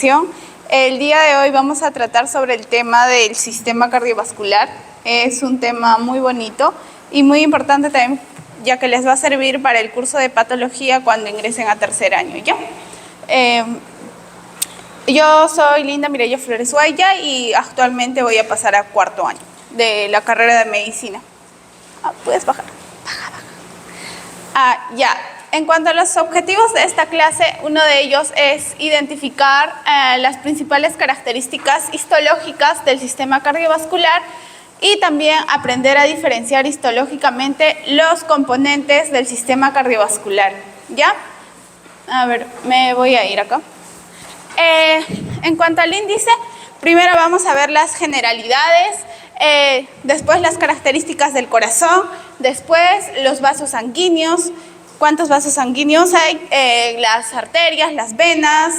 presentación. El día de hoy vamos a tratar sobre el tema del sistema cardiovascular. Es un tema muy bonito y muy importante también, ya que les va a servir para el curso de patología cuando ingresen a tercer año, ¿ya? Yo soy Linda Mireya Flores Guaya y actualmente voy a pasar a cuarto año de la carrera de medicina. ¿Puedes bajar? Baja. Ya. En cuanto a los objetivos de esta clase, uno de ellos es identificar las principales características histológicas del sistema cardiovascular y también aprender a diferenciar histológicamente los componentes del sistema cardiovascular, ¿ya? A ver, me voy a ir acá. En cuanto al índice, primero vamos a ver las generalidades, después las características del corazón, después los vasos sanguíneos, cuántos vasos sanguíneos hay, las arterias, las venas,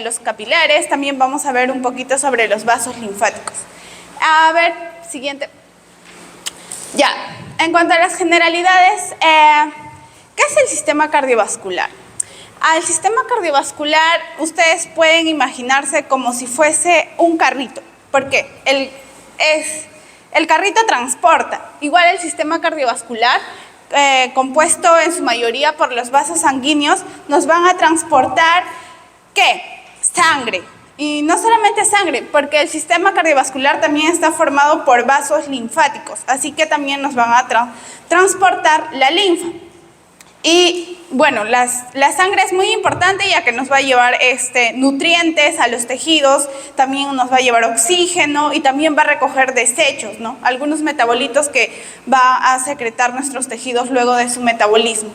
los capilares. También vamos a ver un poquito sobre los vasos linfáticos. A ver, siguiente. Ya, en cuanto a las generalidades, ¿qué es el sistema cardiovascular? Al sistema cardiovascular ustedes pueden imaginarse como si fuese un carrito, porque el carrito transporta. Igual el sistema cardiovascular, compuesto en su mayoría por los vasos sanguíneos, nos van a transportar, ¿qué? Sangre. Y no solamente sangre, porque el sistema cardiovascular también está formado por vasos linfáticos, así que también nos van a transportar la linfa. Y bueno, la sangre es muy importante ya que nos va a llevar nutrientes a los tejidos, también nos va a llevar oxígeno y también va a recoger desechos, ¿no? Algunos metabolitos que va a secretar nuestros tejidos luego de su metabolismo.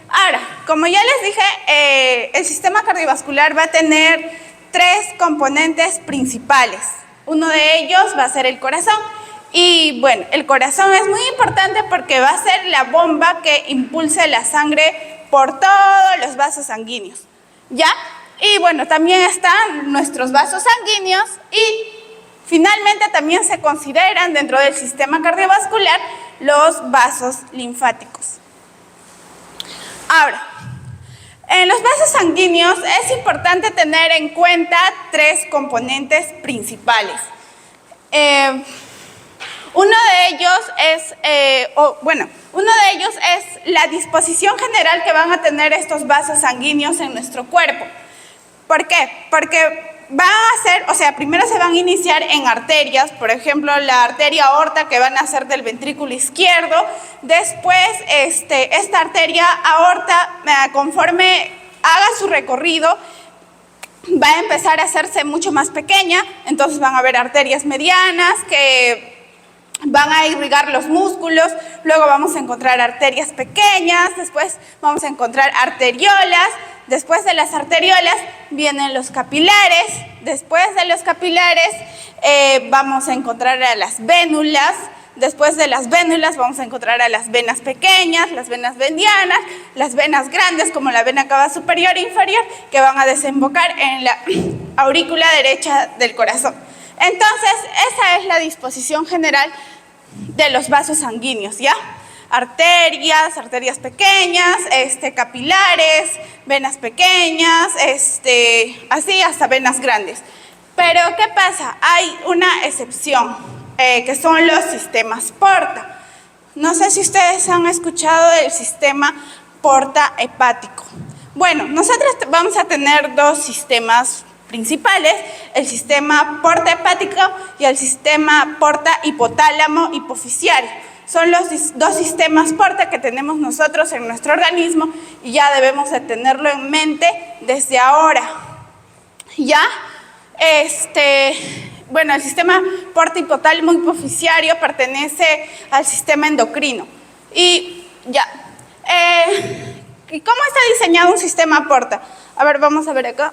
Ahora, como ya les dije, el sistema cardiovascular va a tener tres componentes principales. Uno de ellos va a ser el corazón. Y bueno, el corazón es muy importante porque va a ser la bomba que impulse la sangre por todos los vasos sanguíneos, ¿ya? Y bueno, también están nuestros vasos sanguíneos y finalmente también se consideran dentro del sistema cardiovascular los vasos linfáticos. Ahora, en los vasos sanguíneos es importante tener en cuenta tres componentes principales. Uno de ellos es la disposición general que van a tener estos vasos sanguíneos en nuestro cuerpo. ¿Por qué? Porque primero se van a iniciar en arterias, por ejemplo, la arteria aorta que van a ser del ventrículo izquierdo. Después, esta arteria aorta, conforme haga su recorrido, va a empezar a hacerse mucho más pequeña. Entonces van a haber arterias medianas que van a irrigar los músculos, luego vamos a encontrar arterias pequeñas, después vamos a encontrar arteriolas, después de las arteriolas vienen los capilares, después de los capilares vamos a encontrar a las vénulas, después de las vénulas vamos a encontrar a las venas pequeñas, las venas medianas, las venas grandes como la vena cava superior e inferior que van a desembocar en la aurícula derecha del corazón. Entonces, esa es la disposición general de los vasos sanguíneos, ¿ya? Arterias pequeñas, capilares, venas pequeñas, así hasta venas grandes. Pero, ¿qué pasa? Hay una excepción, que son los sistemas porta. No sé si ustedes han escuchado del sistema porta hepático. Bueno, nosotros vamos a tener dos sistemas principales, el sistema porta hepático y el sistema porta hipotálamo hipoficiario. Son los dos sistemas porta que tenemos nosotros en nuestro organismo y ya debemos de tenerlo en mente desde ahora. ¿Ya? Bueno, el sistema porta hipotálamo hipoficiario pertenece al sistema endocrino. Y ya. ¿Y cómo está diseñado un sistema porta? A ver, vamos a ver acá.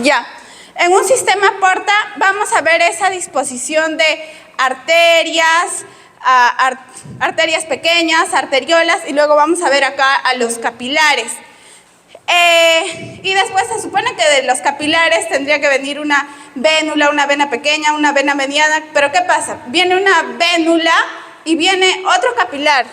Ya, en un sistema porta vamos a ver esa disposición de arterias, arterias pequeñas, arteriolas y luego vamos a ver acá a los capilares. Y después se supone que de los capilares tendría que venir una vénula, una vena pequeña, una vena mediana, pero ¿qué pasa? Viene una vénula y viene otro capilar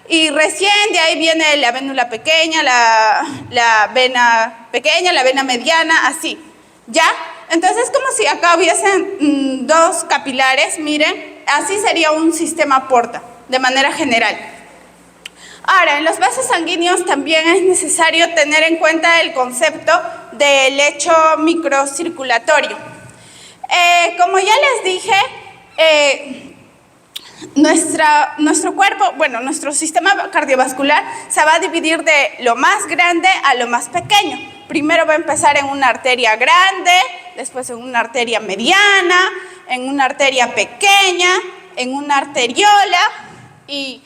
y recién de ahí viene la vénula pequeña, la vena pequeña, la vena mediana, así, ¿ya? Entonces, como si acá hubiesen dos capilares, miren, así sería un sistema porta, de manera general. Ahora, en los vasos sanguíneos también es necesario tener en cuenta el concepto del lecho microcirculatorio. Como ya les dije, nuestro cuerpo, bueno, nuestro sistema cardiovascular se va a dividir de lo más grande a lo más pequeño. Primero va a empezar en una arteria grande, después en una arteria mediana, en una arteria pequeña, en una arteriola y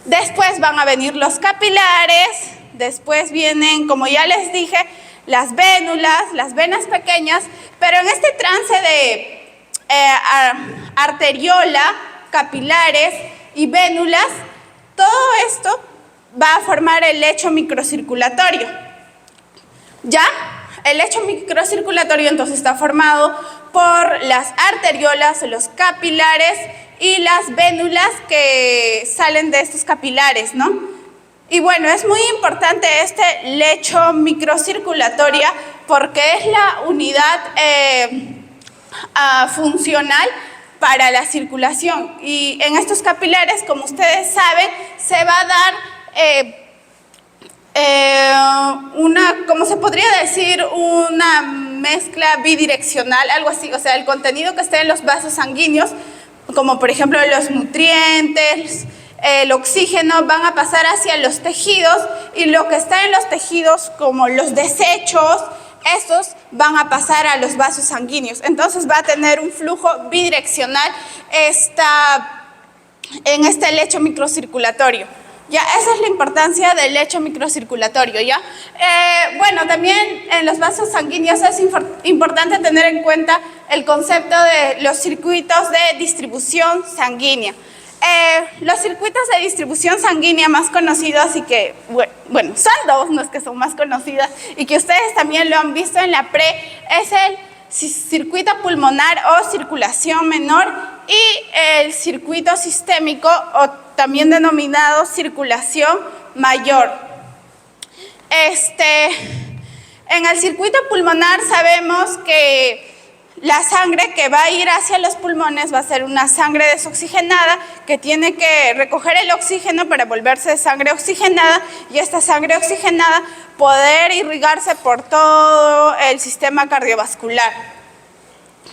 después van a venir los capilares, después vienen, como ya les dije, las vénulas, las venas pequeñas, pero en este trance de arteriola, capilares y vénulas, todo esto va a formar el lecho microcirculatorio. ¿Ya? El lecho microcirculatorio entonces está formado por las arteriolas, los capilares y las vénulas que salen de estos capilares, ¿no? Y bueno, es muy importante este lecho microcirculatorio porque es la unidad funcional para la circulación. Y en estos capilares, como ustedes saben, se va a dar como se podría decir, una mezcla bidireccional, algo así. O sea, el contenido que esté en los vasos sanguíneos, como por ejemplo los nutrientes, el oxígeno, van a pasar hacia los tejidos y lo que está en los tejidos, como los desechos, estos van a pasar a los vasos sanguíneos. Entonces va a tener un flujo bidireccional en este lecho microcirculatorio. Ya, esa es la importancia del lecho microcirculatorio, ¿ya? Bueno, también en los vasos sanguíneos es importante tener en cuenta el concepto de los circuitos de distribución sanguínea. Los circuitos de distribución sanguínea más conocidos y que, bueno, son dos los que son más conocidos y que ustedes también lo han visto en la pre, es el circuito pulmonar o circulación menor y el circuito sistémico o también denominado circulación mayor. En el circuito pulmonar sabemos que la sangre que va a ir hacia los pulmones va a ser una sangre desoxigenada que tiene que recoger el oxígeno para volverse sangre oxigenada y esta sangre oxigenada poder irrigarse por todo el sistema cardiovascular.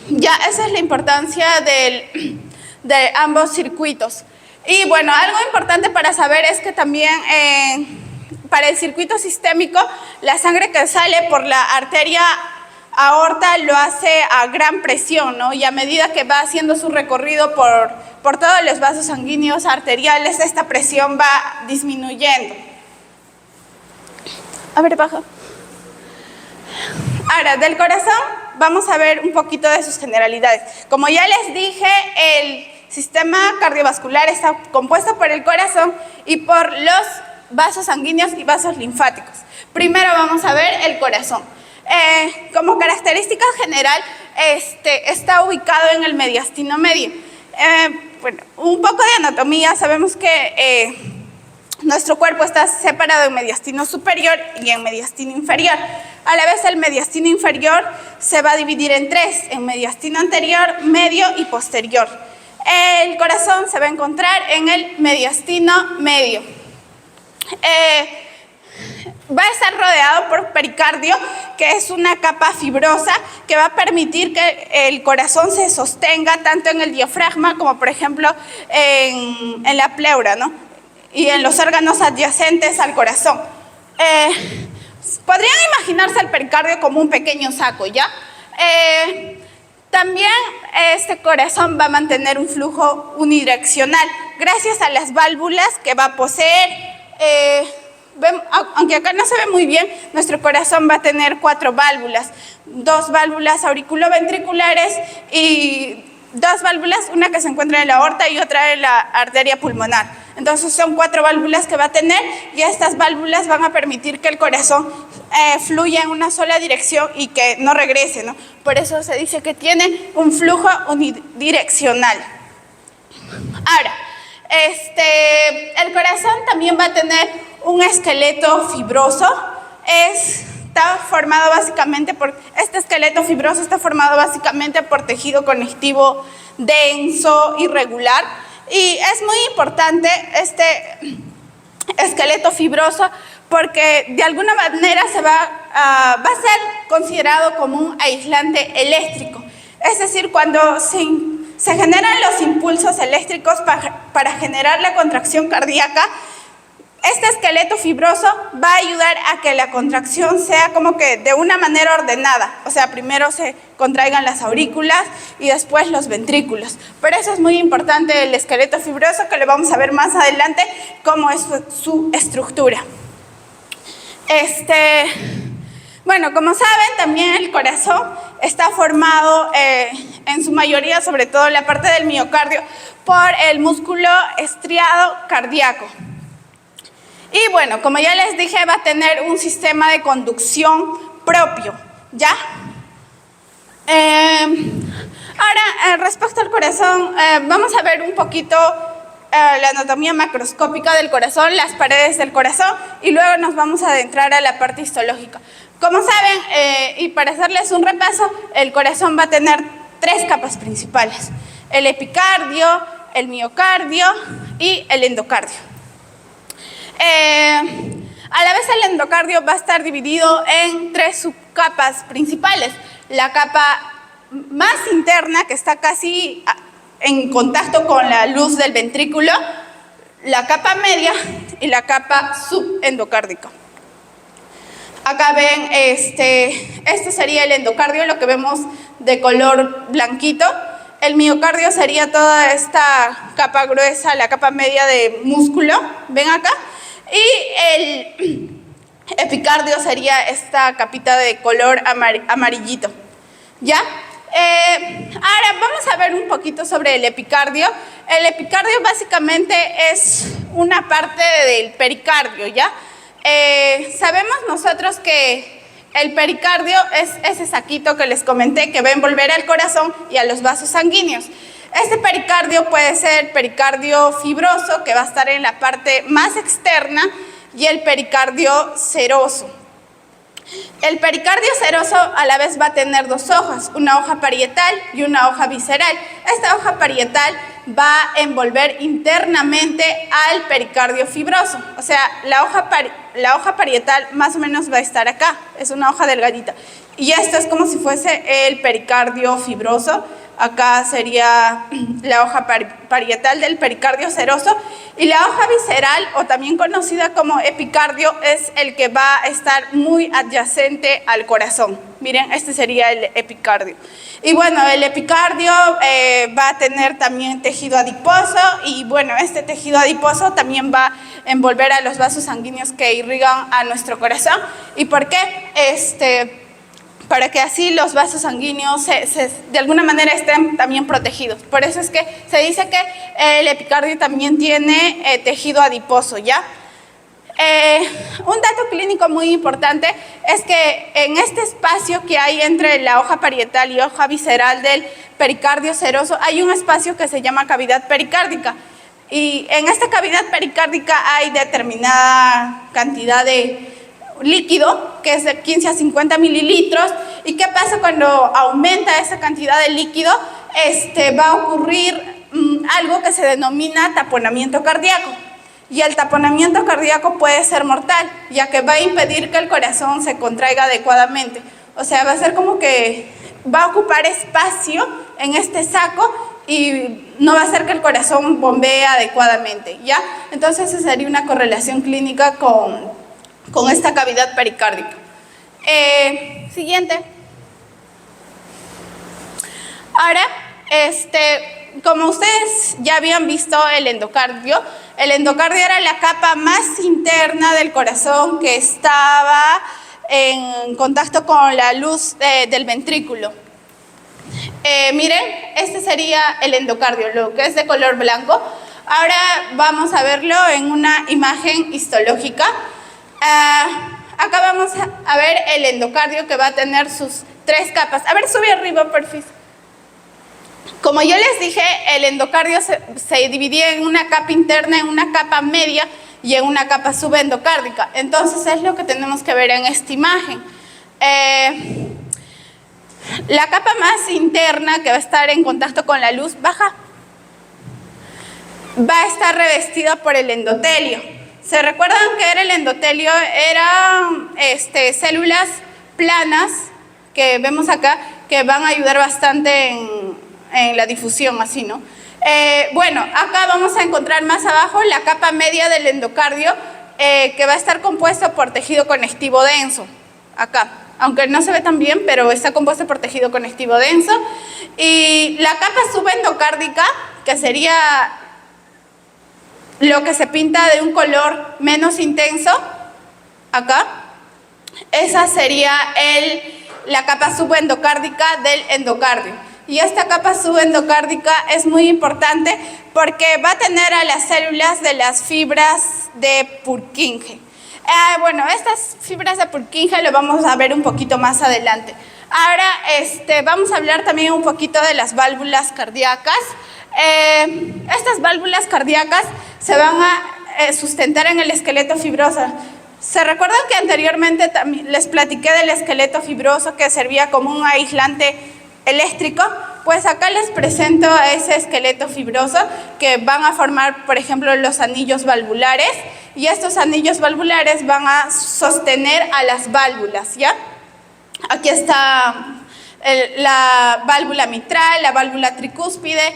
Ya, esa es la importancia de ambos circuitos. Y bueno, algo importante para saber es que también para el circuito sistémico, la sangre que sale por la arteria aorta lo hace a gran presión, ¿no? Y a medida que va haciendo su recorrido por todos los vasos sanguíneos arteriales, esta presión va disminuyendo. A ver, baja. Ahora, del corazón vamos a ver un poquito de sus generalidades. Como ya les dije, el sistema cardiovascular está compuesto por el corazón y por los vasos sanguíneos y vasos linfáticos. Primero vamos a ver el corazón. Como característica general, está ubicado en el mediastino medio. Bueno, un poco de anatomía, sabemos que nuestro cuerpo está separado en mediastino superior y en mediastino inferior. A la vez el mediastino inferior se va a dividir en tres, en mediastino anterior, medio y posterior. El corazón se va a encontrar en el mediastino medio. Va a estar rodeado por pericardio, que es una capa fibrosa que va a permitir que el corazón se sostenga tanto en el diafragma como, por ejemplo, en la pleura, ¿no? Y en los órganos adyacentes al corazón. Podrían imaginarse el pericardio como un pequeño saco, ¿ya? También este corazón va a mantener un flujo unidireccional gracias a las válvulas que va a poseer. Aunque acá no se ve muy bien, nuestro corazón va a tener 4 válvulas, 2 válvulas auriculoventriculares y 2 válvulas, una que se encuentra en la aorta y otra en la arteria pulmonar. Entonces son 4 válvulas que va a tener y estas válvulas van a permitir que el corazón fluya en una sola dirección y que no regrese, ¿no? Por eso se dice que tiene un flujo unidireccional. Ahora, El corazón también va a tener un esqueleto fibroso. Está formado básicamente este esqueleto fibroso está formado básicamente por tejido conectivo denso y regular. Y es muy importante este esqueleto fibroso porque de alguna manera va a ser considerado como un aislante eléctrico. Es decir, cuando se generan los impulsos eléctricos para generar la contracción cardíaca, este esqueleto fibroso va a ayudar a que la contracción sea como que de una manera ordenada. O sea, primero se contraigan las aurículas y después los ventrículos. Pero eso es muy importante, el esqueleto fibroso, que lo vamos a ver más adelante cómo es su estructura. Bueno, como saben, también el corazón está formado en su mayoría, sobre todo en la parte del miocardio, por el músculo estriado cardíaco. Y bueno, como ya les dije, va a tener un sistema de conducción propio, ¿ya? Ahora, respecto al corazón, vamos a ver un poquito la anatomía macroscópica del corazón, las paredes del corazón, y luego nos vamos a adentrar a la parte histológica. Como saben, y para hacerles un repaso, el corazón va a tener 3 capas principales: el epicardio, el miocardio y el endocardio. A la vez el endocardio va a estar dividido en 3 subcapas principales: la capa más interna, que está casi en contacto con la luz del ventrículo, la capa media y la capa subendocárdica. Acá ven, este sería el endocardio, lo que vemos de color blanquito. El miocardio sería toda esta capa gruesa, la capa media de músculo, ven acá. Y el epicardio sería esta capita de color amarillito, ¿ya? Ahora vamos a ver un poquito sobre el epicardio. El epicardio básicamente es una parte del pericardio, ¿ya? Sabemos nosotros que el pericardio es ese saquito que les comenté que va a envolver al corazón y a los vasos sanguíneos. Este pericardio puede ser pericardio fibroso, que va a estar en la parte más externa, y el pericardio seroso. El pericardio seroso a la vez va a tener 2 hojas, una hoja parietal y una hoja visceral. Esta hoja parietal va a envolver internamente al pericardio fibroso. O sea, la hoja parietal más o menos va a estar acá, es una hoja delgadita. Y esto es como si fuese el pericardio fibroso. Acá sería la hoja parietal del pericardio seroso, y la hoja visceral, o también conocida como epicardio, es el que va a estar muy adyacente al corazón. Miren, este sería el epicardio. Y bueno, el epicardio va a tener también tejido adiposo, y bueno, este tejido adiposo también va a envolver a los vasos sanguíneos que irrigan a nuestro corazón. ¿Y por qué? Para que así los vasos sanguíneos de alguna manera estén también protegidos. Por eso es que se dice que el epicardio también tiene tejido adiposo, ¿ya? Un dato clínico muy importante es que en este espacio que hay entre la hoja parietal y hoja visceral del pericardio seroso hay un espacio que se llama cavidad pericárdica. Y en esta cavidad pericárdica hay determinada cantidad de líquido, que es de 15 a 50 mililitros. ¿Y qué pasa cuando aumenta esa cantidad de líquido? Va a ocurrir algo que se denomina taponamiento cardíaco. Y el taponamiento cardíaco puede ser mortal, ya que va a impedir que el corazón se contraiga adecuadamente. O sea, va a ser como que va a ocupar espacio en este saco y no va a hacer que el corazón bombee adecuadamente, ¿ya? Entonces esa sería una correlación clínica con esta cavidad pericárdica. Siguiente. Ahora, como ustedes ya habían visto el endocardio era la capa más interna del corazón que estaba en contacto con la luz del ventrículo. Miren, este sería el endocardio, lo que es de color blanco. Ahora vamos a verlo en una imagen histológica. Acá vamos a ver el endocardio, que va a tener sus 3 capas. A ver, sube arriba, porfis. Como yo les dije, el endocardio se dividía en una capa interna, en una capa media y en una capa subendocárdica. Entonces es lo que tenemos que ver en esta imagen. La capa más interna, que va a estar en contacto con la luz baja, va a estar revestida por el endotelio. ¿Se recuerdan que era el endotelio? Eran células planas que vemos acá, que van a ayudar bastante en la difusión, así, ¿no? Bueno, acá vamos a encontrar más abajo la capa media del endocardio, que va a estar compuesta por tejido conectivo denso, acá. Aunque no se ve tan bien, pero está compuesta por tejido conectivo denso. Y la capa subendocárdica, que sería lo que se pinta de un color menos intenso, acá, esa sería la capa subendocárdica del endocardio. Y esta capa subendocárdica es muy importante porque va a tener a las células de las fibras de Purkinje. Bueno, estas fibras de Purkinje lo vamos a ver un poquito más adelante. Ahora vamos a hablar también un poquito de las válvulas cardíacas. Estas válvulas cardíacas se van a sustentar en el esqueleto fibroso. ¿Se recuerdan que anteriormente también les platiqué del esqueleto fibroso que servía como un aislante eléctrico? Pues acá les presento a ese esqueleto fibroso que van a formar, por ejemplo, los anillos valvulares, y estos anillos valvulares van a sostener a las válvulas, ¿ya? Aquí está la válvula mitral, la válvula tricúspide,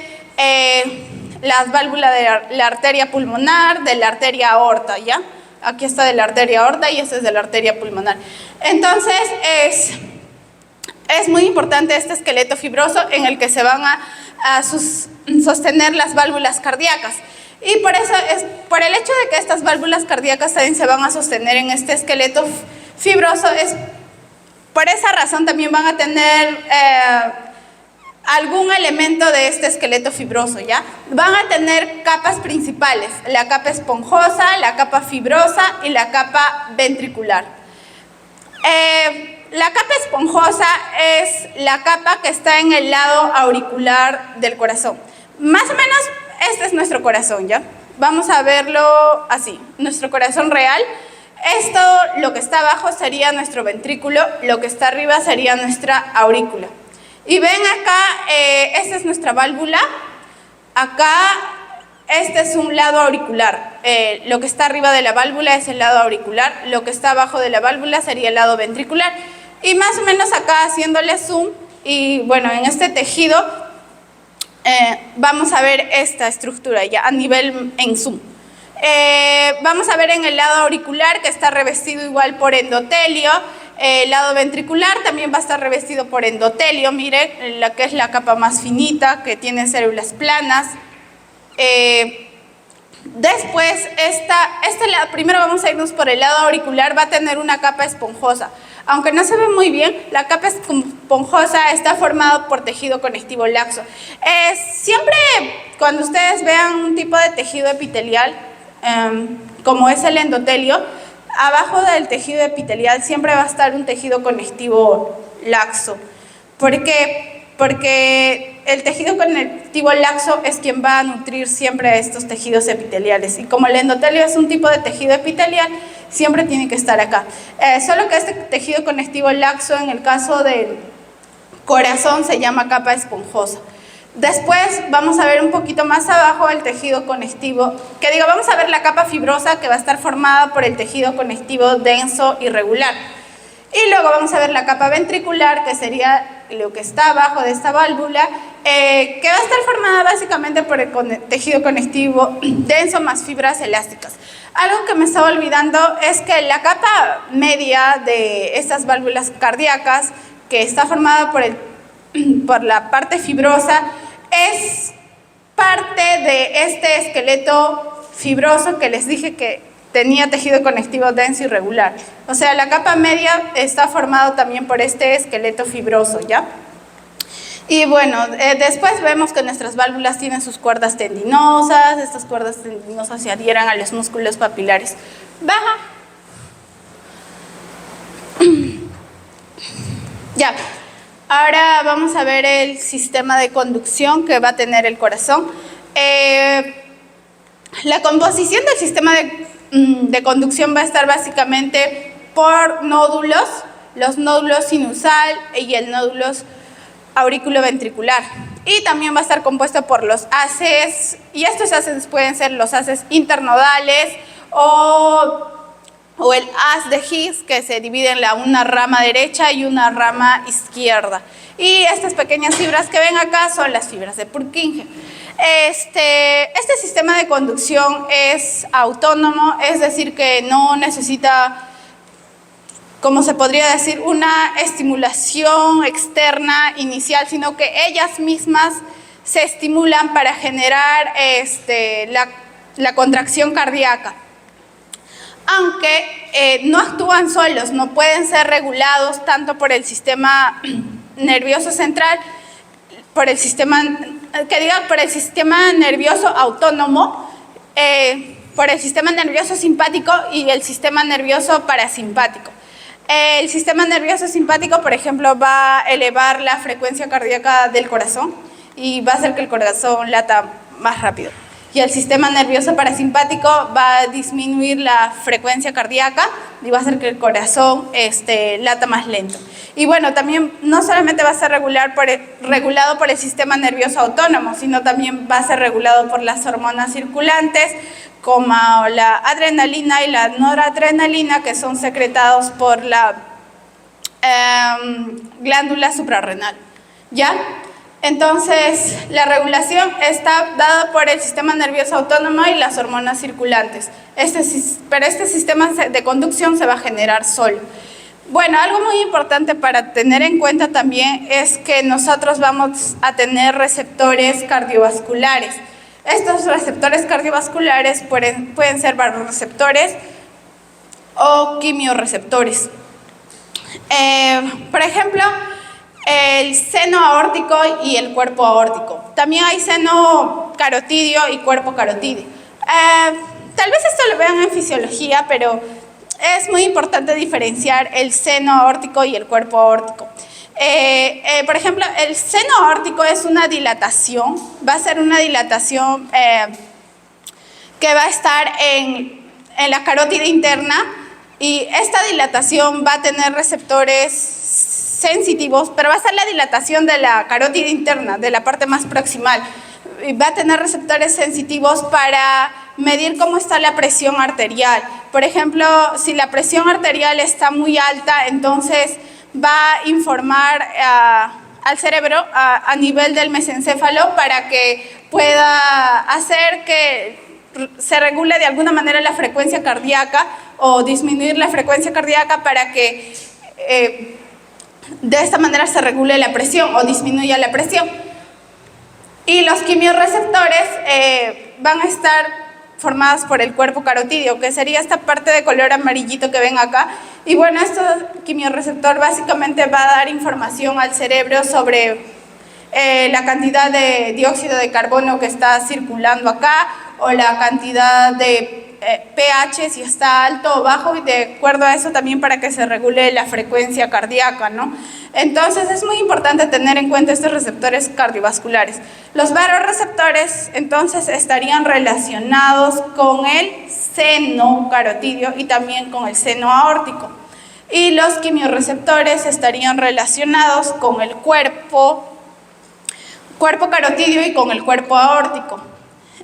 las válvulas de la arteria pulmonar, de la arteria aorta, ¿ya? Aquí está de la arteria aorta y este es de la arteria pulmonar. Entonces, es muy importante este esqueleto fibroso en el que se van a sostener las válvulas cardíacas. Y por eso, por el hecho de que estas válvulas cardíacas también se van a sostener en este esqueleto fibroso, por esa razón también van a tener algún elemento de este esqueleto fibroso, ¿ya? Van a tener capas principales, la capa esponjosa, la capa fibrosa y la capa ventricular. La capa esponjosa es la capa que está en el lado auricular del corazón. Más o menos, este es nuestro corazón, ¿ya? Vamos a verlo así, nuestro corazón real. Esto, lo que está abajo sería nuestro ventrículo, lo que está arriba sería nuestra aurícula. Y ven acá, esta es nuestra válvula. Acá, este es un lado auricular. Lo que está arriba de la válvula es el lado auricular, lo que está abajo de la válvula sería el lado ventricular. Y más o menos acá, haciéndole zoom, y bueno, en este tejido vamos a ver esta estructura ya a nivel en zoom. Vamos a ver en el lado auricular que está revestido igual por endotelio. El lado ventricular también va a estar revestido por endotelio, miren, la que es la capa más finita, que tiene células planas. Después, primero vamos a irnos por el lado auricular, va a tener una capa esponjosa. Aunque no se ve muy bien, la capa esponjosa está formada por tejido conectivo laxo. Siempre cuando ustedes vean un tipo de tejido epitelial, como es el endotelio, abajo del tejido epitelial siempre va a estar un tejido conectivo laxo. ¿Por qué? Porque el tejido conectivo laxo es quien va a nutrir siempre a estos tejidos epiteliales. Y como el endotelio es un tipo de tejido epitelial, siempre tiene que estar acá. Solo que este tejido conectivo laxo, en el caso del corazón, se llama capa esponjosa. Después vamos a ver un poquito más abajo el tejido conectivo, vamos a ver la capa fibrosa que va a estar formada por el tejido conectivo denso y regular. Y luego vamos a ver la capa ventricular, que sería lo que está abajo de esta válvula, que va a estar formada básicamente por el tejido conectivo denso más fibras elásticas. Algo que me estaba olvidando es que la capa media de estas válvulas cardíacas, que está formada por la parte fibrosa, es parte de este esqueleto fibroso que les dije que tenía tejido conectivo denso y regular. O sea, la capa media está formada también por este esqueleto fibroso, ¿ya? Y bueno, después vemos que nuestras válvulas tienen sus cuerdas tendinosas. Estas cuerdas tendinosas se adhieren a los músculos papilares. Baja. Ya. Ahora vamos a ver el sistema de conducción que va a tener el corazón. La composición del sistema de conducción va a estar básicamente por nódulos, los nódulos sinusal y el nódulo auriculoventricular. Y también va a estar compuesto por los haces, y estos haces pueden ser los haces internodales o el haz de His, que se divide en una rama derecha y una rama izquierda. Y estas pequeñas fibras que ven acá son las fibras de Purkinje. Este sistema de conducción es autónomo, es decir, que no necesita, como se podría decir, una estimulación externa inicial, sino que ellas mismas se estimulan para generar la contracción cardíaca. Aunque no actúan solos, no pueden ser regulados tanto por el sistema nervioso central, por el sistema nervioso autónomo, por el sistema nervioso simpático y el sistema nervioso parasimpático. El sistema nervioso simpático, por ejemplo, va a elevar la frecuencia cardíaca del corazón y va a hacer que el corazón lata más rápido. Y el sistema nervioso parasimpático va a disminuir la frecuencia cardíaca y va a hacer que el corazón lata más lento. Y bueno, también no solamente va a ser regulado por el sistema nervioso autónomo, sino también va a ser regulado por las hormonas circulantes, como la adrenalina y la noradrenalina, que son secretados por la glándula suprarrenal. ¿Ya? Entonces, la regulación está dada por el sistema nervioso autónomo y las hormonas circulantes. Pero este sistema de conducción se va a generar solo. Bueno, algo muy importante para tener en cuenta también es que nosotros vamos a tener receptores cardiovasculares. Estos receptores cardiovasculares pueden ser vasoreceptores o quimiorreceptores. Por ejemplo, el seno aórtico y el cuerpo aórtico. También hay seno carotidio y cuerpo carotidio. Tal vez esto lo vean en fisiología, pero es muy importante diferenciar el seno aórtico y el cuerpo aórtico. Por ejemplo, el seno aórtico es una dilatación, va a ser una dilatación que va a estar en la carótida interna, y esta dilatación va a tener receptores sensitivos, pero va a ser la dilatación de la carótida interna, de la parte más proximal. Y va a tener receptores sensitivos para medir cómo está la presión arterial. Por ejemplo, si la presión arterial está muy alta, entonces va a informar al cerebro a nivel del mesencéfalo para que pueda hacer que se regule de alguna manera la frecuencia cardíaca o disminuir la frecuencia cardíaca para que de esta manera se regule la presión o disminuya la presión. Y los quimiorreceptores van a estar formados por el cuerpo carotidio, que sería esta parte de color amarillito que ven acá. Y bueno, este quimiorreceptor básicamente va a dar información al cerebro sobre la cantidad de dióxido de carbono que está circulando acá, o la cantidad de pH, si está alto o bajo, y de acuerdo a eso también para que se regule la frecuencia cardíaca, ¿no? Entonces es muy importante tener en cuenta estos receptores cardiovasculares. Los vasoreceptores entonces estarían relacionados con el seno carotidio y también con el seno aórtico. Y los quimiorreceptores estarían relacionados con el cuerpo carotidio y con el cuerpo aórtico.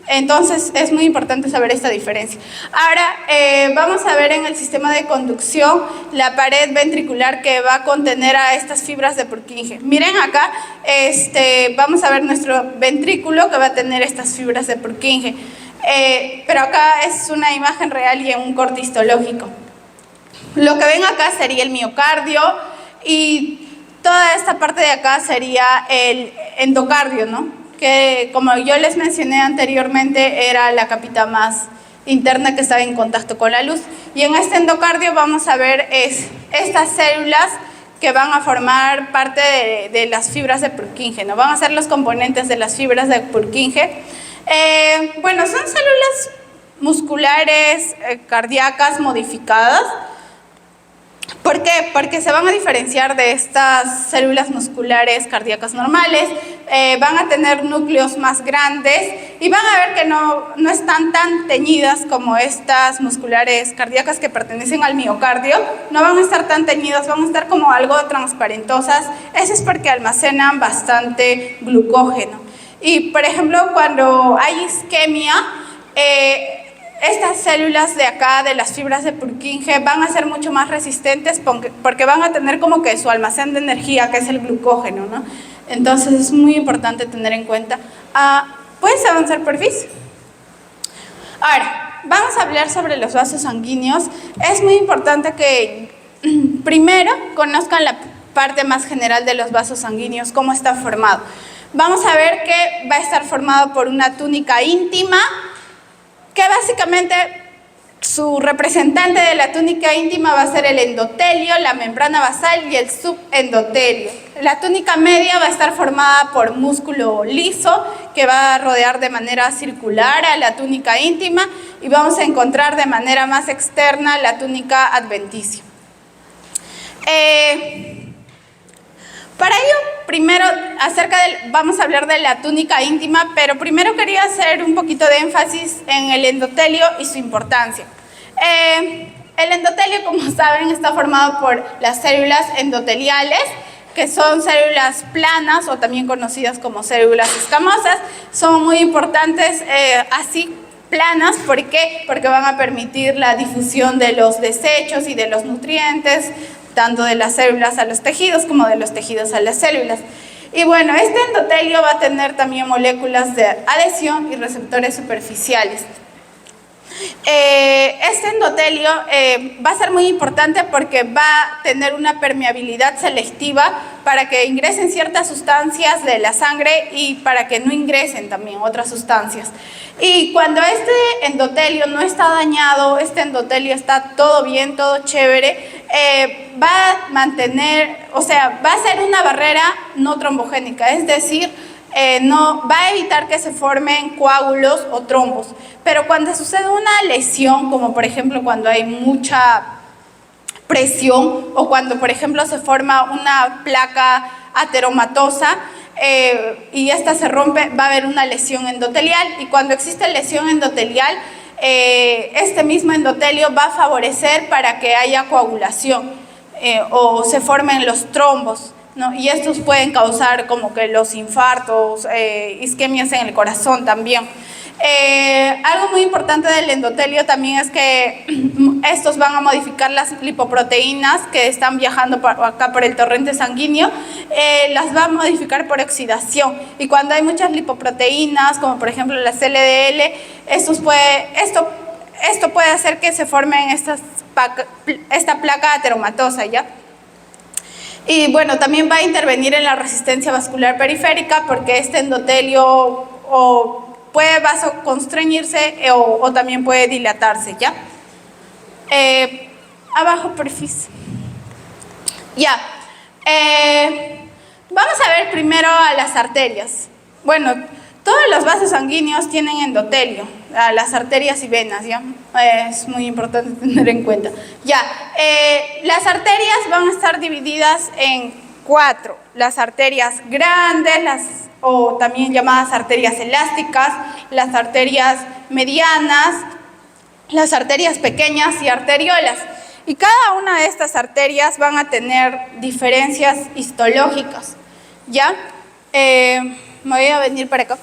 Entonces es muy importante saber esta diferencia. Ahora vamos a ver en el sistema de conducción la pared ventricular que va a contener a estas fibras de Purkinje. Miren acá, vamos a ver nuestro ventrículo que va a tener estas fibras de Purkinje. Pero acá es una imagen real y en un corte histológico. Lo que ven acá sería el miocardio, y toda esta parte de acá sería el endocardio, ¿no? Que, como yo les mencioné anteriormente, era la capita más interna que estaba en contacto con la luz. Y en este endocardio vamos a ver estas células que van a formar parte de las fibras de Purkinje, ¿no? Van a ser los componentes de las fibras de Purkinje. Bueno, son células musculares cardíacas modificadas. ¿Por qué? qué? Porque se van a diferenciar de estas células musculares cardíacas normales, van a tener núcleos más grandes y van a ver que no están tan teñidas como estas musculares cardíacas que pertenecen al miocardio, no van a estar tan teñidas, van a estar como algo transparentosas. Eso es porque almacenan bastante glucógeno. Y, por ejemplo, cuando hay isquemia, estas células de acá, de las fibras de Purkinje, van a ser mucho más resistentes porque van a tener como que su almacén de energía, que es el glucógeno, ¿no? Entonces es muy importante tener en cuenta. ¿Puedes avanzar, porfis? Ahora, vamos a hablar sobre los vasos sanguíneos. Es muy importante que primero conozcan la parte más general de los vasos sanguíneos, cómo está formado. Vamos a ver que va a estar formado por una túnica íntima, que básicamente su representante de la túnica íntima va a ser el endotelio, la membrana basal y el subendotelio. La túnica media va a estar formada por músculo liso que va a rodear de manera circular a la túnica íntima, y vamos a encontrar de manera más externa la túnica adventicia. Para ello, primero vamos a hablar de la túnica íntima, pero primero quería hacer un poquito de énfasis en el endotelio y su importancia. El endotelio, como saben, está formado por las células endoteliales, que son células planas o también conocidas como células escamosas. Son muy importantes así planas. ¿Por qué? Porque van a permitir la difusión de los desechos y de los nutrientes, tanto de las células a los tejidos como de los tejidos a las células. Y bueno, este endotelio va a tener también moléculas de adhesión y receptores superficiales. Este endotelio va a ser muy importante porque va a tener una permeabilidad selectiva para que ingresen ciertas sustancias de la sangre y para que no ingresen también otras sustancias. Y cuando este endotelio no está dañado, este endotelio está todo bien, todo chévere, va a mantener, o sea, va a ser una barrera no trombogénica, es decir, no va a evitar que se formen coágulos o trombos. Pero cuando sucede una lesión, como por ejemplo cuando hay mucha presión o cuando por ejemplo se forma una placa ateromatosa y esta se rompe, va a haber una lesión endotelial, y cuando existe lesión endotelial, este mismo endotelio va a favorecer para que haya coagulación o se formen los trombos, ¿no? Y estos pueden causar como que los infartos, isquemias en el corazón también. Algo muy importante del endotelio también es que estos van a modificar las lipoproteínas que están viajando acá por el torrente sanguíneo, las va a modificar por oxidación, y cuando hay muchas lipoproteínas, como por ejemplo las LDL, esto puede hacer que se formen esta placa ateromatosa, ¿ya? Y bueno, también va a intervenir en la resistencia vascular periférica porque este endotelio puede vasoconstreñirse o también puede dilatarse, ¿ya? Abajo, porfis. Ya. Vamos a ver primero a las arterias. Bueno, todos los vasos sanguíneos tienen endotelio, las arterias y venas, ¿ya? Es muy importante tener en cuenta. Ya, las arterias van a estar divididas en 4. Las arterias grandes, o también llamadas arterias elásticas, las arterias medianas, las arterias pequeñas y arteriolas. Y cada una de estas arterias van a tener diferencias histológicas, ¿ya? Me voy a venir para acá.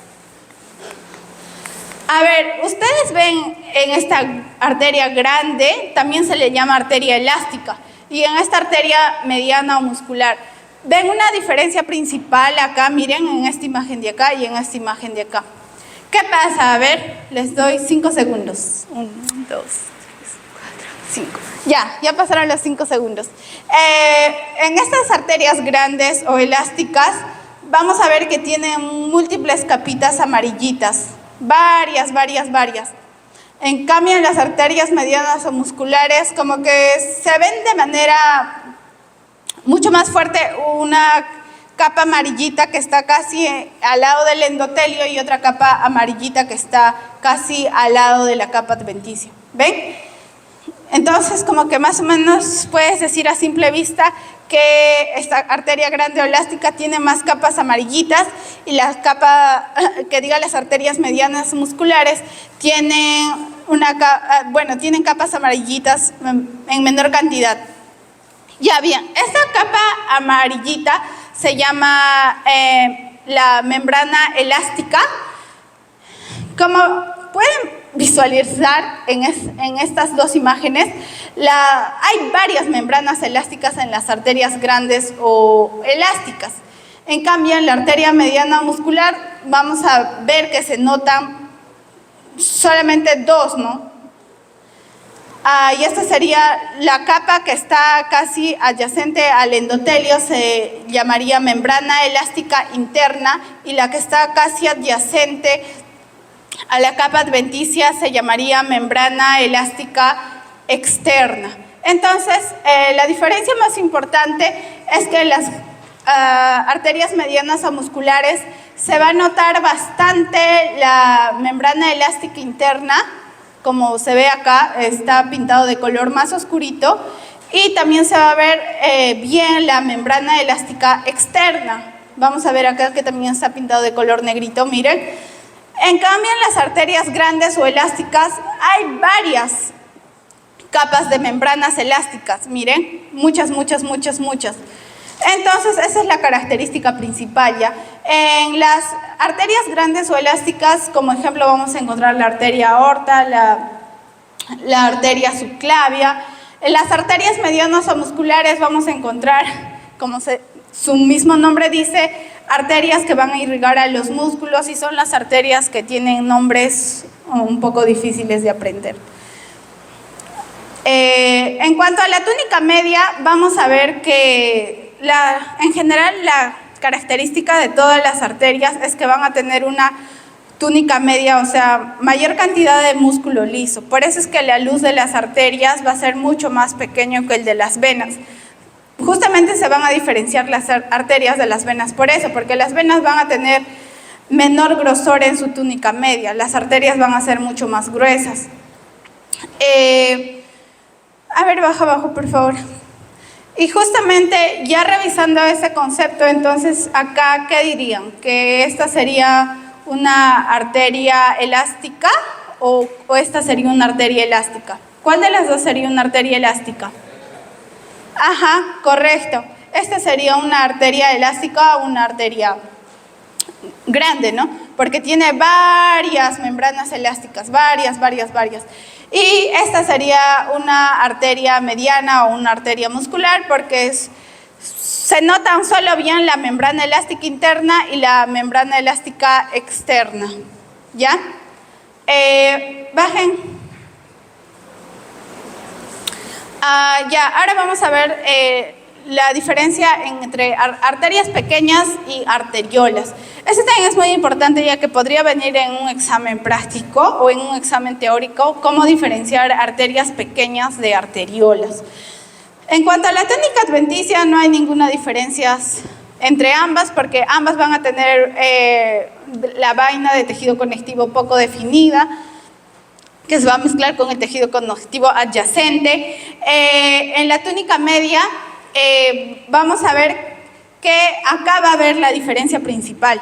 A ver, ustedes ven en esta arteria grande, también se le llama arteria elástica, y en esta arteria mediana o muscular. Ven una diferencia principal acá, miren, en esta imagen de acá y en esta imagen de acá. ¿Qué pasa? A ver, les doy 5 segundos. 1, 2, 3, 4, 5. Ya pasaron los 5 segundos. En estas arterias grandes o elásticas, vamos a ver que tienen múltiples capitas amarillitas. Varias. En cambio, en las arterias medianas o musculares, como que se ven de manera mucho más fuerte una capa amarillita que está casi al lado del endotelio y otra capa amarillita que está casi al lado de la capa adventicia. ¿Ven? Entonces, como que más o menos puedes decir a simple vista que esta arteria grande o elástica tiene más capas amarillitas y las arterias medianas musculares tienen tienen capas amarillitas en menor cantidad. Ya bien, esta capa amarillita se llama la membrana elástica. Como pueden visualizar en estas dos imágenes, hay varias membranas elásticas en las arterias grandes o elásticas. En cambio, en la arteria mediana muscular vamos a ver que se notan solamente dos, ¿no? Y esta sería la capa que está casi adyacente al endotelio, se llamaría membrana elástica interna, y la que está casi adyacente a la capa adventicia se llamaría membrana elástica externa. Entonces, la diferencia más importante es que las arterias medianas o musculares se va a notar bastante la membrana elástica interna, como se ve acá, está pintado de color más oscurito, y también se va a ver bien la membrana elástica externa. Vamos a ver acá que también está pintado de color negrito, miren. En cambio, en las arterias grandes o elásticas hay varias capas de membranas elásticas, miren, muchas. Entonces, esa es la característica principal, ¿ya? En las arterias grandes o elásticas, como ejemplo, vamos a encontrar la arteria aorta, la arteria subclavia. En las arterias medianas o musculares vamos a encontrar, como su mismo nombre dice, arterias que van a irrigar a los músculos, y son las arterias que tienen nombres un poco difíciles de aprender. En cuanto a la túnica media, vamos a ver que en general la característica de todas las arterias es que van a tener una túnica media, o sea, mayor cantidad de músculo liso. Por eso es que la luz de las arterias va a ser mucho más pequeño que el de las venas. Justamente se van a diferenciar las arterias de las venas por eso, porque las venas van a tener menor grosor en su túnica media, las arterias van a ser mucho más gruesas. A ver, baja abajo, por favor. Y justamente ya revisando ese concepto, entonces acá, ¿qué dirían? ¿Que esta sería una arteria elástica o esta sería una arteria elástica? ¿Cuál de las dos sería una arteria elástica? Ajá, correcto. Esta sería una arteria elástica o una arteria grande, ¿no? Porque tiene varias membranas elásticas, varias. Y esta sería una arteria mediana o una arteria muscular, porque se notan solo bien la membrana elástica interna y la membrana elástica externa, ¿ya? Bajen. Ya, ahora vamos a ver la diferencia entre arterias pequeñas y arteriolas. Este también es muy importante, ya que podría venir en un examen práctico o en un examen teórico, cómo diferenciar arterias pequeñas de arteriolas. En cuanto a la túnica adventicia, no hay ninguna diferencia entre ambas, porque ambas van a tener la vaina de tejido conectivo poco definida, que se va a mezclar con el tejido conectivo adyacente. En la túnica media vamos a ver que acá va a haber la diferencia principal,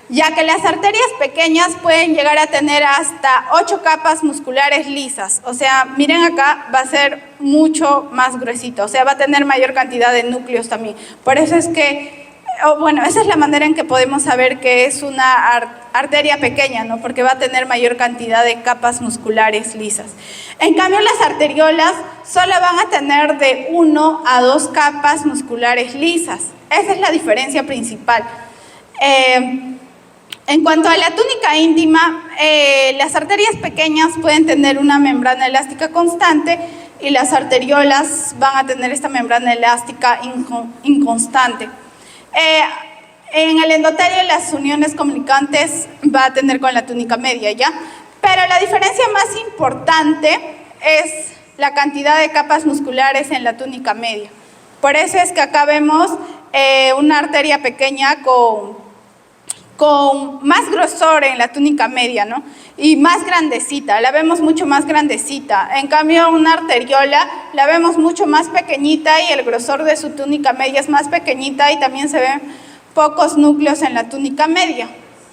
ya que las arterias pequeñas pueden llegar a tener hasta 8 capas musculares lisas. O sea, miren acá, va a ser mucho más gruesito, o sea, va a tener mayor cantidad de núcleos también. Por eso es que, esa es la manera en que podemos saber que es una arteria pequeña, ¿no? Porque va a tener mayor cantidad de capas musculares lisas. En cambio, las arteriolas solo van a tener de 1 a 2 capas musculares lisas. Esa es la diferencia principal. En cuanto a la túnica íntima, las arterias pequeñas pueden tener una membrana elástica constante y las arteriolas van a tener esta membrana elástica inconstante. En el endotelio las uniones comunicantes va a tener con la túnica media, ¿ya? Pero la diferencia más importante es la cantidad de capas musculares en la túnica media. Por eso es que acá vemos una arteria pequeña con más grosor en la túnica media, ¿no? Y más grandecita, la vemos mucho más grandecita. En cambio, una arteriola la vemos mucho más pequeñita y el grosor de su túnica media es más pequeñita y también se ven pocos núcleos en la túnica media.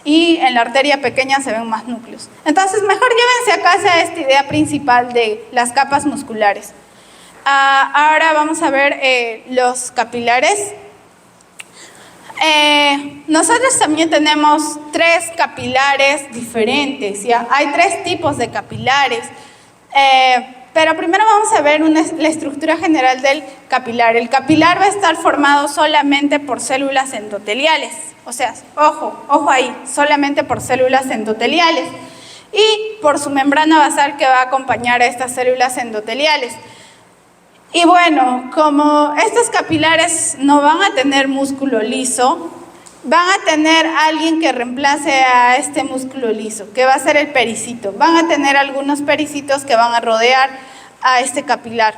Y en la arteria pequeña se ven más núcleos. Entonces, mejor llévense a casa esta idea principal de las capas musculares. Ahora vamos a ver los capilares. Nosotros también tenemos 3 capilares diferentes, ¿ya? Hay 3 tipos de capilares, pero primero vamos a ver la estructura general del capilar. El capilar va a estar formado solamente por células endoteliales, o sea, ojo ahí, solamente por células endoteliales y por su membrana basal que va a acompañar a estas células endoteliales. Y bueno, como estos capilares no van a tener músculo liso, van a tener alguien que reemplace a este músculo liso, que va a ser el pericito. Van a tener algunos pericitos que van a rodear a este capilar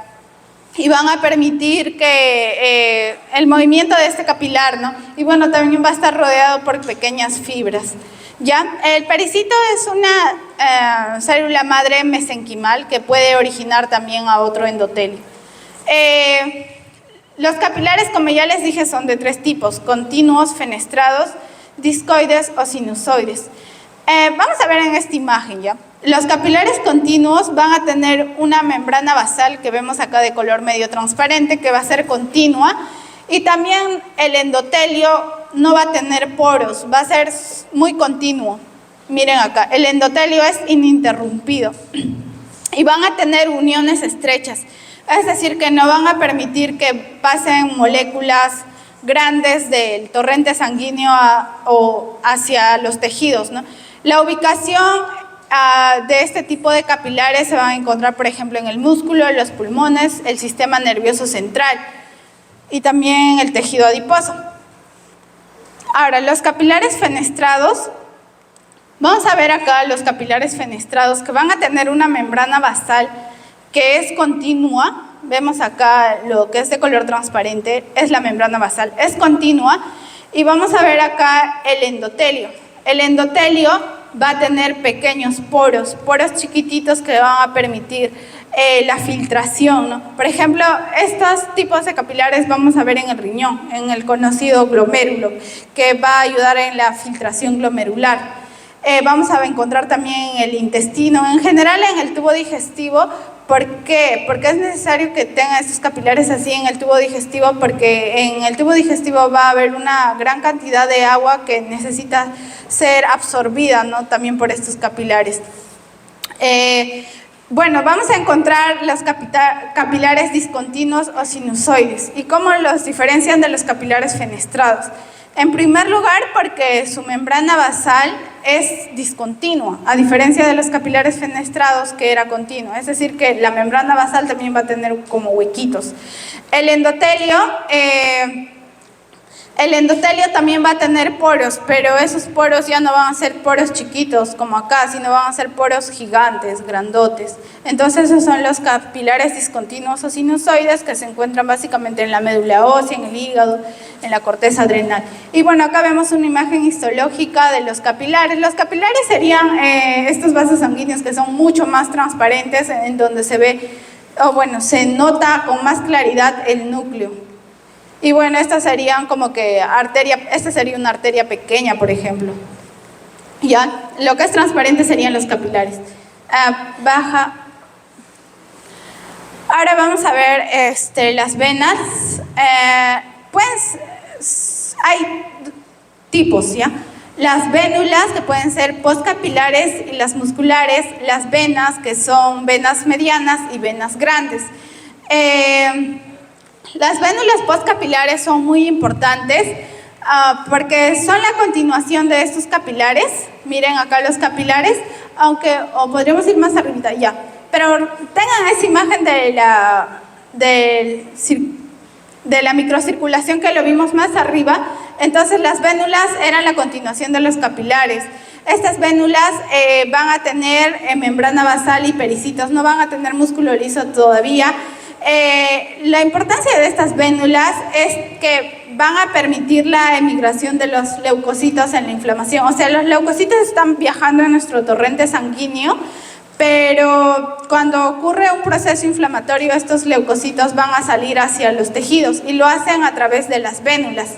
y van a permitir que el movimiento de este capilar, ¿no? Y bueno, también va a estar rodeado por pequeñas fibras. ¿Ya? El pericito es una célula madre mesenquimal que puede originar también a otro endotelio. Los capilares, como ya les dije, son de 3 tipos: continuos, fenestrados, discoides o sinusoides. Vamos a ver en esta imagen, ¿ya? Los capilares continuos van a tener una membrana basal que vemos acá de color medio transparente, que va a ser continua, y también el endotelio no va a tener poros, va a ser muy continuo. Miren acá, el endotelio es ininterrumpido y van a tener uniones estrechas. Es decir, que no van a permitir que pasen moléculas grandes del torrente sanguíneo o hacia los tejidos, ¿no? La ubicación de este tipo de capilares se van a encontrar, por ejemplo, en el músculo, en los pulmones, el sistema nervioso central y también el tejido adiposo. Ahora, los capilares fenestrados, vamos a ver acá los capilares fenestrados que van a tener una membrana basal que es continua. Vemos acá lo que es de color transparente, es la membrana basal, es continua. Y vamos a ver acá el endotelio. El endotelio va a tener pequeños poros chiquititos que van a permitir la filtración, ¿no? Por ejemplo, estos tipos de capilares vamos a ver en el riñón, en el conocido glomérulo, que va a ayudar en la filtración glomerular. Vamos a encontrar también en el intestino, en general en el tubo digestivo. ¿Por qué? Porque es necesario que tenga estos capilares así en el tubo digestivo, porque en el tubo digestivo va a haber una gran cantidad de agua que necesita ser absorbida, ¿no? También por estos capilares. Bueno, vamos a encontrar los capilares discontinuos o sinusoides. ¿Y cómo los diferencian de los capilares fenestrados? En primer lugar, porque su membrana basal es discontinua, a diferencia de los capilares fenestrados, que era continua. Es decir, que la membrana basal también va a tener como huequitos. El endotelio también va a tener poros, pero esos poros ya no van a ser poros chiquitos como acá, sino van a ser poros gigantes, grandotes. Entonces esos son los capilares discontinuos o sinusoides que se encuentran básicamente en la médula ósea, en el hígado, en la corteza adrenal. Y bueno, acá vemos una imagen histológica de los capilares. Los capilares serían estos vasos sanguíneos que son mucho más transparentes, en donde se ve, se nota con más claridad el núcleo. Y bueno, estas serían como que esta sería una arteria pequeña, por ejemplo. Ya, lo que es transparente serían los capilares. Baja. Ahora vamos a ver las venas. Pues hay tipos, ¿ya? Las vénulas, que pueden ser postcapilares, y las musculares, las venas, que son venas medianas y venas grandes. Las vénulas postcapilares son muy importantes porque son la continuación de estos capilares. Miren acá los capilares, o podríamos ir más arriba, ya. Pero tengan esa imagen de la microcirculación que lo vimos más arriba. Entonces las vénulas eran la continuación de los capilares. Estas vénulas van a tener membrana basal y pericitos, no van a tener músculo liso todavía. La importancia de estas vénulas es que van a permitir la emigración de los leucocitos en la inflamación. O sea, los leucocitos están viajando en nuestro torrente sanguíneo, pero cuando ocurre un proceso inflamatorio, estos leucocitos van a salir hacia los tejidos y lo hacen a través de las vénulas.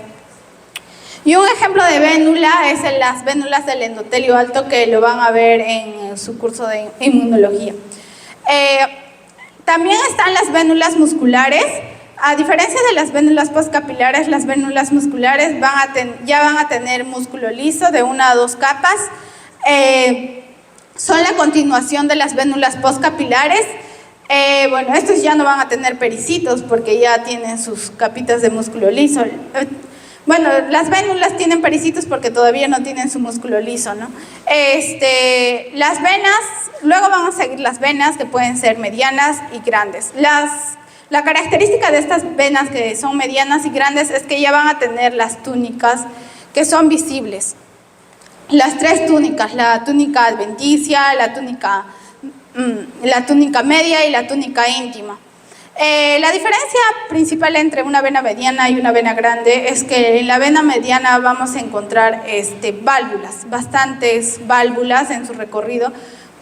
Y un ejemplo de vénula es en las vénulas del endotelio alto, que lo van a ver en su curso de inmunología. También están las vénulas musculares. A diferencia de las vénulas postcapilares, las vénulas musculares ya van a tener músculo liso de 1 a 2 capas. Son la continuación de las vénulas postcapilares. Bueno, estos ya no van a tener pericitos porque ya tienen sus capitas de músculo liso. Bueno, las vénulas tienen pericitos porque todavía no tienen su músculo liso, ¿no? Las venas, luego vamos a seguir las venas, que pueden ser medianas y grandes. La característica de estas venas que son medianas y grandes es que ya van a tener las túnicas que son visibles. Las 3 túnicas, la túnica adventicia, la túnica media y la túnica íntima. La diferencia principal entre una vena mediana y una vena grande es que en la vena mediana vamos a encontrar válvulas, bastantes válvulas en su recorrido,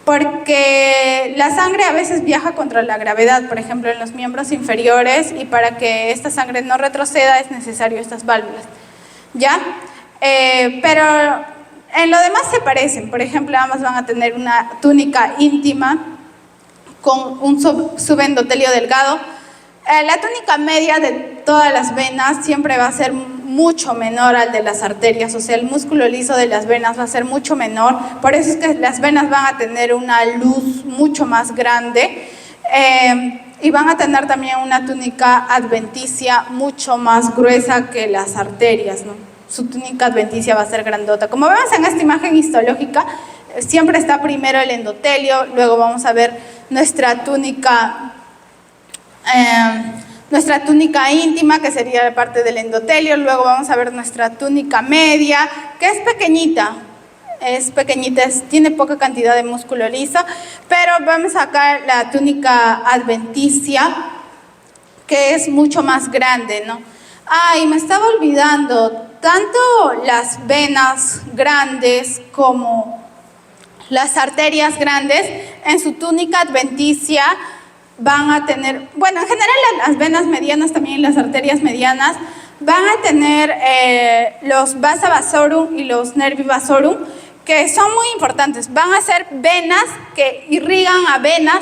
porque la sangre a veces viaja contra la gravedad, por ejemplo en los miembros inferiores, y para que esta sangre no retroceda es necesario estas válvulas, ¿ya? Pero en lo demás se parecen. Por ejemplo, ambas van a tener una túnica íntima con un subendotelio delgado. La túnica media de todas las venas siempre va a ser mucho menor al de las arterias, o sea, el músculo liso de las venas va a ser mucho menor, por eso es que las venas van a tener una luz mucho más grande, y van a tener también una túnica adventicia mucho más gruesa que las arterias, ¿no? Su túnica adventicia va a ser grandota. Como vemos en esta imagen histológica, siempre está primero el endotelio, luego vamos a ver nuestra túnica íntima, que sería la parte del endotelio, luego vamos a ver nuestra túnica media, que es pequeñita, tiene poca cantidad de músculo liso, pero vamos a sacar la túnica adventicia, que es mucho más grande, ¿no? Y me estaba olvidando, tanto las venas grandes como las arterias grandes en su túnica adventicia van a tener, bueno, en general las venas medianas también, las arterias medianas van a tener los vasa vasorum y los nervi vasorum, que son muy importantes. Van a ser venas que irrigan a venas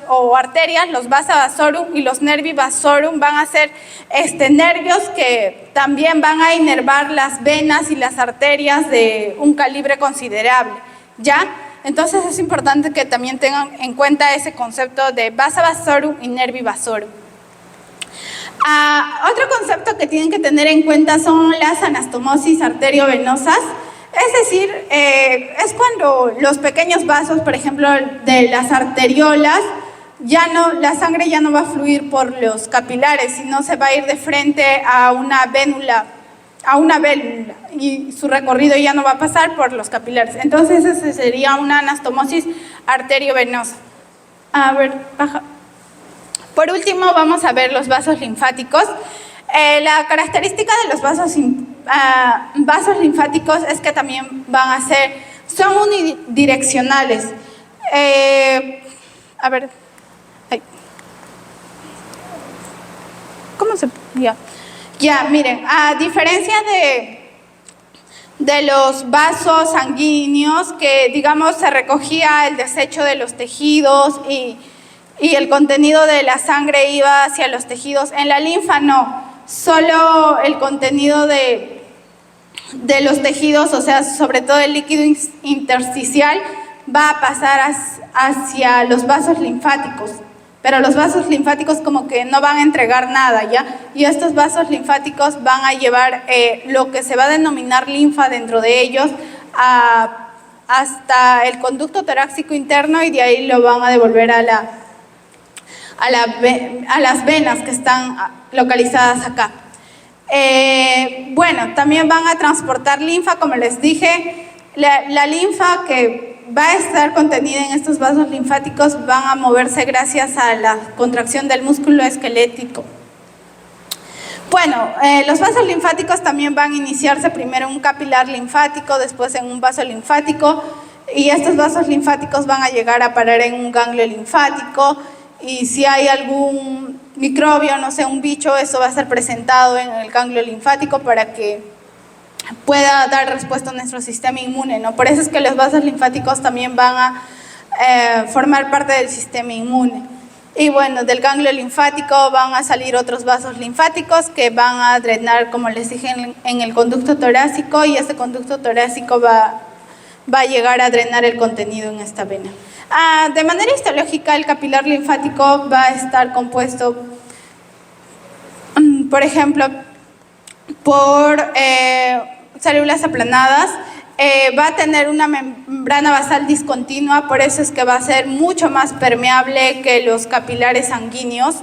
o arterias, los vasa vasorum y los nervi vasorum van a ser nervios que también van a inervar las venas y las arterias de un calibre considerable, ¿ya? Entonces es importante que también tengan en cuenta ese concepto de vasa vasorum y nervi vasorum. Otro concepto que tienen que tener en cuenta son las anastomosis arteriovenosas. Es decir, es cuando los pequeños vasos, por ejemplo, de las arteriolas, la sangre ya no va a fluir por los capilares, sino se va a ir de frente a una vélula, y su recorrido ya no va a pasar por los capilares. Entonces, esa sería una anastomosis arteriovenosa. A ver, baja. Por último, vamos a ver los vasos linfáticos. La característica de los vasos linfáticos es que también son unidireccionales. A ver, ¿cómo se...? Ya, miren, a diferencia de los vasos sanguíneos, que digamos se recogía el desecho de los tejidos y el contenido de la sangre iba hacia los tejidos, en la linfa no. Solo el contenido de los tejidos, o sea, sobre todo el líquido intersticial, va a pasar hacia los vasos linfáticos. Pero los vasos linfáticos como que no van a entregar nada, ¿ya? Y estos vasos linfáticos van a llevar lo que se va a denominar linfa dentro de ellos hasta el conducto torácico interno, y de ahí lo van a devolver a las venas que están localizadas acá. Bueno, también van a transportar linfa, como les dije. La linfa que va a estar contenida en estos vasos linfáticos van a moverse gracias a la contracción del músculo esquelético. Pues bueno, los vasos linfáticos también van a iniciarse primero en un capilar linfático, después en un vaso linfático, y estos vasos linfáticos van a llegar a parar en un ganglio linfático, y si hay algún microbio, no sé, un bicho, eso va a ser presentado en el ganglio linfático para que pueda dar respuesta a nuestro sistema inmune, ¿no? Por eso es que los vasos linfáticos también van a formar parte del sistema inmune. Y bueno, del ganglio linfático van a salir otros vasos linfáticos que van a drenar, como les dije, en el conducto torácico, y este conducto torácico va a llegar a drenar el contenido en esta vena. De manera histológica, el capilar linfático va a estar compuesto, por ejemplo, por células aplanadas. Va a tener una membrana basal discontinua, por eso es que va a ser mucho más permeable que los capilares sanguíneos.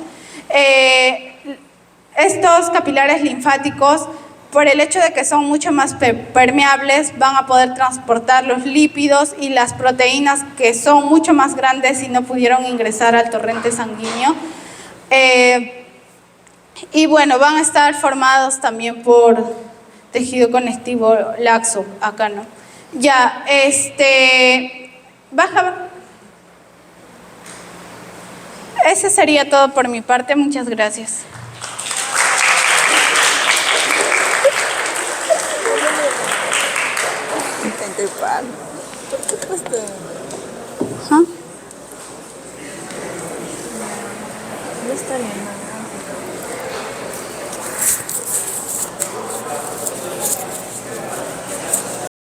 Estos capilares linfáticos, por el hecho de que son mucho más permeables, van a poder transportar los lípidos y las proteínas que son mucho más grandes y no pudieron ingresar al torrente sanguíneo. Y bueno, van a estar formados también por tejido conectivo laxo, acá, ¿no? Ya, baja. Ese sería todo por mi parte, muchas gracias. No está bien,